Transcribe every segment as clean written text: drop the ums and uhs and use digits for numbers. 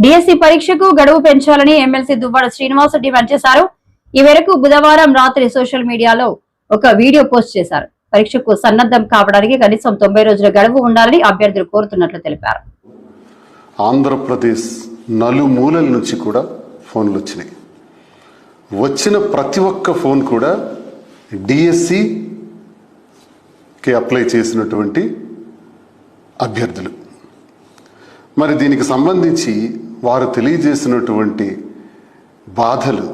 DSC పరీక్షకు గడువు పెంచాలని ఎమ్మెల్సీ దువ్వాడ శ్రీనివాస్ డిమాండ్ చేశారు. ఈ మేరకు బుధవారం రాత్రి సోషల్ మీడియాలో ఒక వీడియో పోస్ట్ చేశారు. పరీక్షకు సన్నద్ధం కావడానికి కనీసం 90 రోజుల గడువు ఉండాలని అభ్యర్థులు కోరుతున్నట్లు తెలిపారు. ఆంధ్రప్రదేశ్ నలుమూలల నుంచి కూడా ఫోన్లు వచ్చినాయి. వచ్చిన ప్రతి ఒక్క ఫోన్ కూడా డిఎస్సికి అప్లై చేసినటువంటి అభ్యర్థులు. మరి దీనికి సంబంధించి వారు తెలియజేసినటువంటి బాధలు,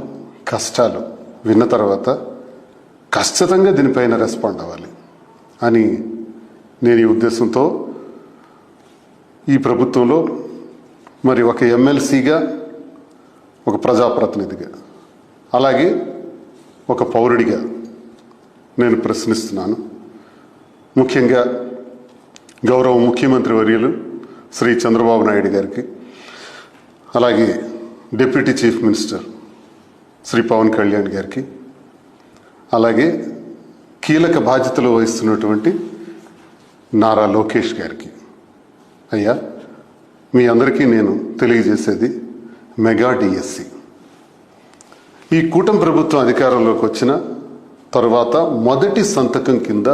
కష్టాలు విన్న తర్వాత ఖచ్చితంగా దీనిపైన రెస్పాండ్ అవ్వాలి అని నేను ఈ ఉద్దేశంతో ఈ ప్రభుత్వంలో మరి ఒక ఎమ్మెల్సీగా, ఒక ప్రజాప్రతినిధిగా, అలాగే ఒక పౌరుడిగా నేను ప్రశ్నిస్తున్నాను. ముఖ్యంగా గౌరవ ముఖ్యమంత్రి వర్యులు శ్రీ చంద్రబాబు నాయుడు గారికి, అలాగే deputy chief minister Shri Pawan Kalyan గారికి, అలాగే కీలక బాధ్యతలు వహిస్తున్నటువంటి నారా లోకేష్ గారికి, అయ్యా మీ అందరికీ నేను తెలియజేసేది మెగా డిఎస్సి. ఈ కూటమి ప్రభుత్వం అధికారంలోకి వచ్చిన తర్వాత మొదటి సంతకం కింద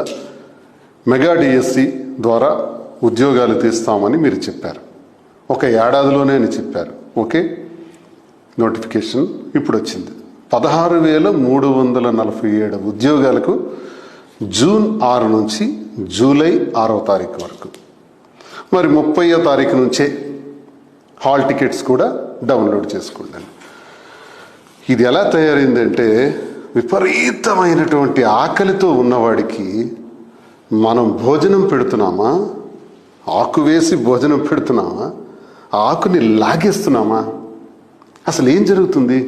మెగా డిఎస్సి ద్వారా ఉద్యోగాలు తీస్తామని మీరు చెప్పారు. ఒక ఏడాదిలోనే అని చెప్పారు. ఓకే, నోటిఫికేషన్ ఇప్పుడు వచ్చింది. 16,347 ఉద్యోగాలకు జూన్ 6 నుంచి జూలై 6వ తారీఖు వరకు, మరి 30వ తారీఖు నుంచే హాల్ టికెట్స్ కూడా డౌన్లోడ్ చేసుకుంటాను. ఇది ఎలా తయారైందంటే, విపరీతమైనటువంటి ఆకలితో ఉన్నవాడికి మనం భోజనం పెడుతున్నామా, ఆకు వేసి భోజనం పెడుతున్నామా, ఆకుని లాగేస్తున్నామా, అసలు ఏం జరుగుతుంది?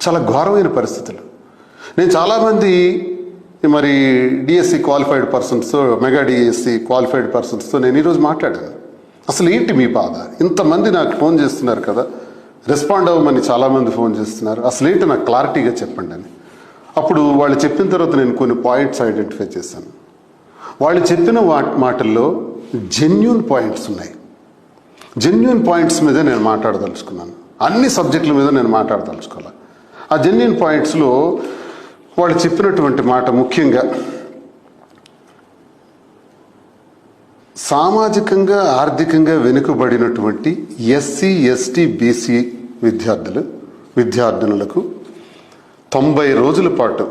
చాలా ఘోరమైన పరిస్థితులు. నేను చాలామంది మరి DSC qualified persons, mega DSC qualified పర్సన్స్తో నేను ఈరోజు మాట్లాడాను. అసలు ఏంటి మీ బాధ? ఇంతమంది నాకు ఫోన్ చేస్తున్నారు కదా, రెస్పాండ్ అవ్వమని చాలామంది ఫోన్ చేస్తున్నారు, అసలు ఏంటి నాకు క్లారిటీగా చెప్పండి అని. అప్పుడు వాళ్ళు చెప్పిన తర్వాత నేను కొన్ని పాయింట్స్ ఐడెంటిఫై చేశాను. వాళ్ళు చెప్పిన మాటల్లో జెన్యూన్ పాయింట్స్ ఉన్నాయి. జెన్యూన్ పాయింట్స్ మీద నేను మాట్లాడదలుచుకున్నాను. అన్ని సబ్జెక్టుల మీద నేను మాట్లాడదలుచుకోవాలి. ఆ జెన్యూన్ పాయింట్స్లో వాళ్ళు చెప్పినటువంటి మాట ముఖ్యంగా సామాజికంగా, ఆర్థికంగా వెనుకబడినటువంటి ఎస్సీ, ఎస్టీ, బీసీ విద్యార్థినులకు 90 రోజుల పాటు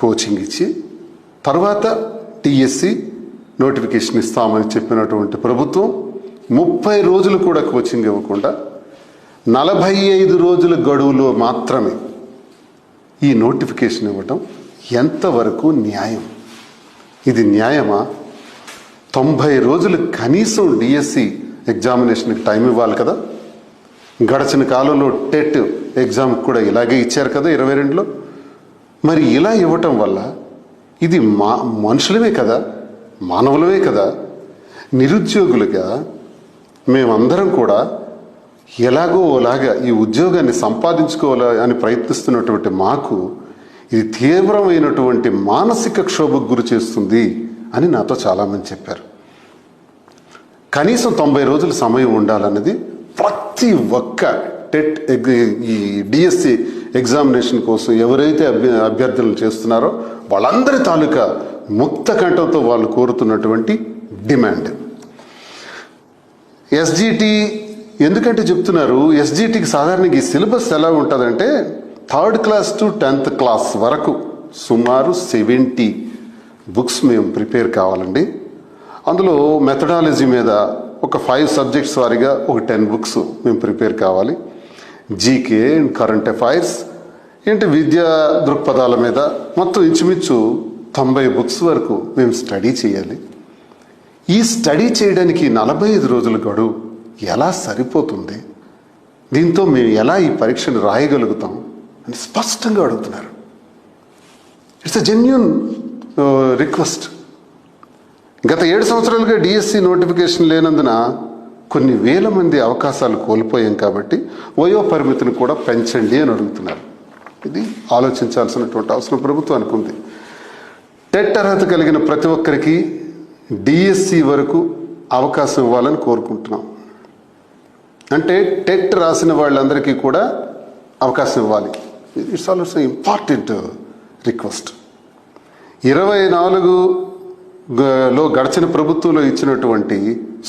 కోచింగ్ ఇచ్చి తర్వాత డిఎస్సి నోటిఫికేషన్ ఇస్తామని చెప్పినటువంటి ప్రభుత్వం 30 రోజులు కూడా కోచింగ్ ఇవ్వకుండా 45 రోజుల గడువులో మాత్రమే ఈ నోటిఫికేషన్ ఇవ్వటం ఎంతవరకు న్యాయం? ఇది న్యాయమా? 90 రోజులు కనీసం డిఎస్సి ఎగ్జామినేషన్కి టైం ఇవ్వాలి కదా. గడిచిన కాలంలో టెట్ ఎగ్జామ్ కూడా ఇలాగే ఇచ్చారు కదా 22లో. మరి ఇలా ఇవ్వటం వల్ల ఇది మనుషులమే కదా, మానవులమే కదా. నిరుద్యోగులుగా మేమందరం కూడా ఎలాగో ఓలాగా ఈ ఉద్యోగాన్ని సంపాదించుకోవాలి అని ప్రయత్నిస్తున్నటువంటి మాకు ఇది తీవ్రమైనటువంటి మానసిక క్షోభకు గురి చేస్తుంది అని నాతో చాలామంది చెప్పారు. కనీసం 90 రోజుల సమయం ఉండాలన్నది ప్రతి ఒక్క టెట్ ఈ డిఎస్సి ఎగ్జామినేషన్ కోసం ఎవరైతే అభ్యర్థులు చేస్తున్నారో వాళ్ళందరి తాలూకా ముక్త కంఠంతో వాళ్ళు కోరుతున్నటువంటి డిమాండ్. ఎస్జిటి ఎందుకంటే చెప్తున్నారు, ఎస్జిటికి సాధారణంగా ఈ సిలబస్ ఎలా ఉంటుందంటే 3rd class to 10th class వరకు సుమారు 70 బుక్స్ మేము ప్రిపేర్ కావాలండి. అందులో మెథడాలజీ మీద ఒక 5 సబ్జెక్ట్స్ వారిగా ఒక 10 బుక్స్ మేము ప్రిపేర్ కావాలి. జీకే అండ్ కరెంట్ అఫైర్స్ ఏంటి విద్యా దృక్పథాల మీద మొత్తం ఇంచుమించు 90 బుక్స్ వరకు మేము స్టడీ చేయాలి. ఈ స్టడీ చేయడానికి 45 రోజుల గడువు ఎలా సరిపోతుంది? దీంతో మేము ఎలా ఈ పరీక్షను రాయగలుగుతాం అని స్పష్టంగా అడుగుతున్నారు. It's a genuine request. గత 7 సంవత్సరాలుగా డిఎస్సి నోటిఫికేషన్ లేనందున కొన్ని వేల మంది అవకాశాలు కోల్పోయాం కాబట్టి వయో పరిమితిని కూడా పెంచండి అని అడుగుతున్నారు. ఇది ఆలోచించాల్సినటువంటి అవసరం ప్రభుత్వానికి ఉంది. టెట్ అర్హత కలిగిన ప్రతి ఒక్కరికి డిఎస్సి వరకు అవకాశం ఇవ్వాలని కోరుకుంటున్నాం. అంటే టెట్ రాసిన వాళ్ళందరికీ కూడా అవకాశం ఇవ్వాలి. It's also important request. 24లో గడిచిన ప్రభుత్వంలో ఇచ్చినటువంటి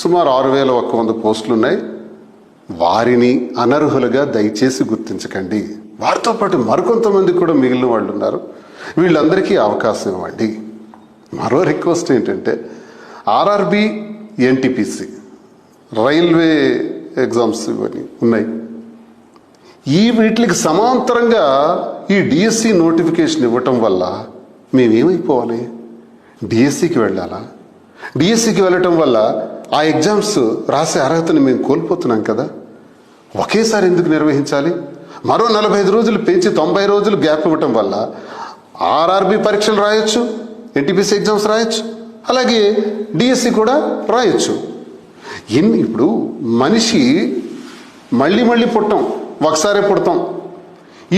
సుమారు 6100 పోస్టులు ఉన్నాయి. వారిని అనర్హులుగా దయచేసి గుర్తించకండి. వారితో పాటు మరికొంతమంది కూడా మిగిలిన వాళ్ళు ఉన్నారు. వీళ్ళందరికీ అవకాశం ఇవ్వండి. మరో రిక్వెస్ట్ ఏంటంటే ఆర్ఆర్బి, ఎన్టీపీసీ, రైల్వే ఎగ్జామ్స్ ఇవన్నీ ఉన్నాయి. వీటికి సమాంతరంగా ఈ డిఎస్సి నోటిఫికేషన్ ఇవ్వటం వల్ల మేమేమైపోవాలి? డిఎస్సికి వెళ్ళాలా? డిఎస్సికి వెళ్ళటం వల్ల ఆ ఎగ్జామ్స్ రాసే అర్హతని మేము కోల్పోతున్నాం కదా. ఒకేసారి ఎందుకు నిర్వహించాలి? మరో 45 రోజులు పెంచి 90 రోజులు గ్యాప్ ఇవ్వటం వల్ల ఆర్ఆర్బి పరీక్షలు రాయొచ్చు, ఎన్టీపీసీ ఎగ్జామ్స్ రాయొచ్చు, అలాగే డిఎస్సి కూడా రాయొచ్చు. ఇప్పుడు మనిషి మళ్ళీ మళ్ళీ పుట్టం, ఒకసారి పుడతాం.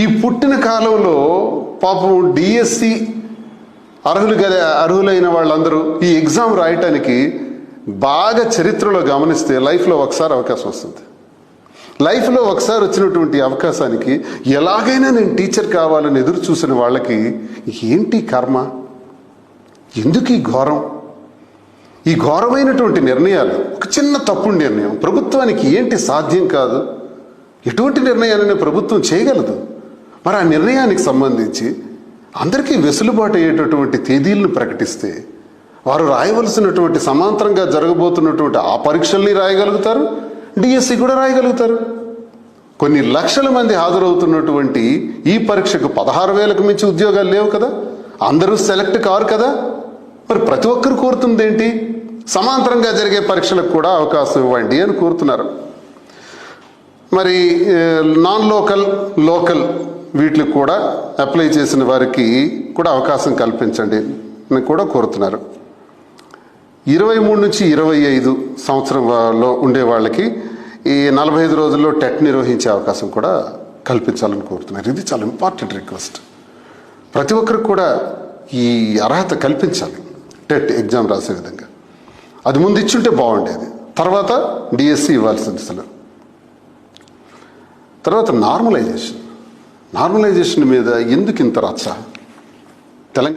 ఈ పుట్టిన కాలంలో పాపం డిఎస్సి అర్హులైన వాళ్ళందరూ ఈ ఎగ్జామ్ రాయటానికి బాగా చరిత్రలో గమనిస్తే లైఫ్లో ఒకసారి అవకాశం వస్తుంది. లైఫ్లో ఒకసారి వచ్చినటువంటి అవకాశానికి ఎలాగైనా నేను టీచర్ కావాలని ఎదురు చూసిన వాళ్ళకి ఏంటి కర్మ? ఎందుకు ఈ ఘోరం? ఈ ఘోరమైనటువంటి నిర్ణయాలు, ఒక చిన్న తప్పుడు నిర్ణయం ప్రభుత్వానికి ఏంటి సాధ్యం కాదు? ఎటువంటి నిర్ణయాలనే ప్రభుత్వం చేయగలదు. మరి ఆ నిర్ణయానికి సంబంధించి అందరికీ వెసులుబాటు అయ్యేటటువంటి తేదీలను ప్రకటిస్తే వారు రాయవలసినటువంటి సమాంతరంగా జరగబోతున్నటువంటి ఆ పరీక్షల్ని రాయగలుగుతారు, డిఎస్సి కూడా రాయగలుగుతారు. కొన్ని లక్షల మంది హాజరవుతున్నటువంటి ఈ పరీక్షకు 16,000కు మించి ఉద్యోగాలు లేవు కదా. అందరూ సెలెక్ట్ కారు కదా. మరి ప్రతి ఒక్కరు కోరుతుంది ఏంటి? సమాంతరంగా జరిగే పరీక్షలకు కూడా అవకాశం ఇవ్వండి అని కోరుతున్నారు. మరి నాన్ లోకల్, లోకల్ వీటికి కూడా అప్లై చేసిన వారికి కూడా అవకాశం కల్పించండి అని కూడా కోరుతున్నారు. 23 నుంచి 25 సంవత్సరంలో ఉండే వాళ్ళకి ఈ 45 రోజుల్లో టెట్ నిర్వహించే అవకాశం కూడా కల్పించాలని కోరుతున్నారు. ఇది చాలా ఇంపార్టెంట్ రిక్వెస్ట్. ప్రతి ఒక్కరికి కూడా ఈ అర్హత కల్పించాలి టెట్ ఎగ్జామ్ రాసే విధంగా. అది ముందు ఇచ్చుంటే బాగుండేది. తర్వాత డిఎస్సి ఇవ్వాల్సింది అసలు. తర్వాత నార్మలైజేషన్ మీద ఎందుకు ఇంత రచ్చ?